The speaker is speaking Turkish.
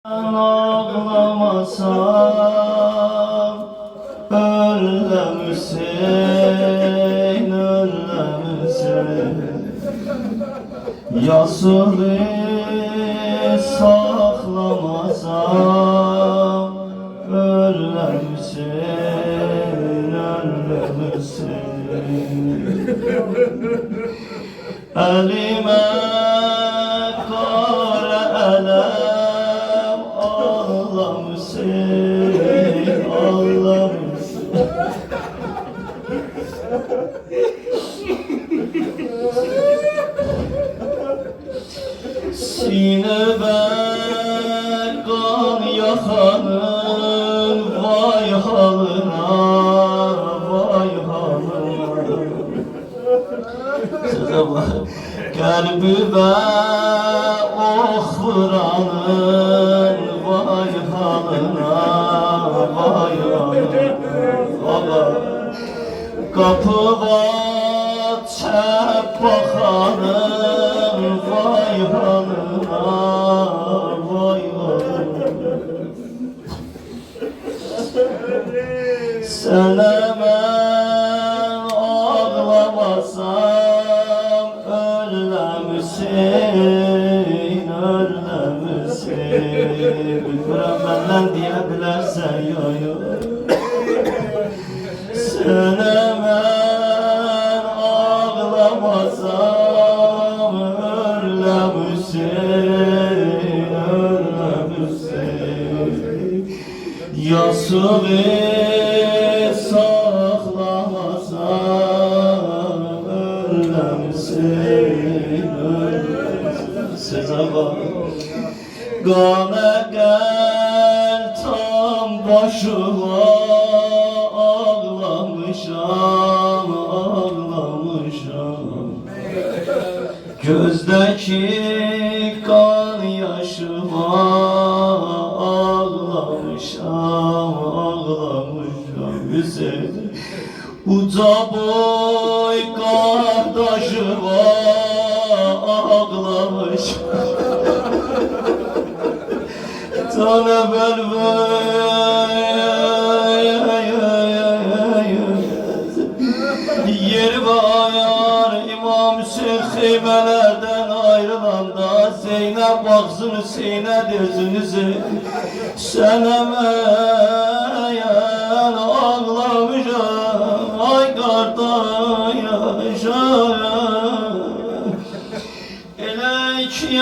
Ağlamasam öllemişsin, öllemişsin. Yasını saklamasam öllemişsin, öllemişsin. Elime kara elem ağlamışsın, ağlamışsın. Sineme kan yakanın vay halına, vay halına. Size bak, kalbime ok vuranın vay halına, vay halına. Kapıma çep bakanın vay halına, vay halına. Sana ben ağlamasam öllemişsin, öllemişsin. Bilmiyorum benden diyebilirsen yo yo. Sana ben ağlamasam öllemişsin, öllemişsin. Yasını saklamasam öllemişsin, öllemişsin. Size bak. Gane gel tam başıma ağlamışam, ağlamışam. Gözdeki kan yaşıma ağlamışam, ağlamışam. Hüseyin uca boy kardeşime ağlamışam. Sana ben yer ve ayar İmam Hüseyin heybelerden ayrılanda Zeynep baksın Hüseyin'e gözünüzü senemeyen ağlamışam ay kardeşim. Ele iki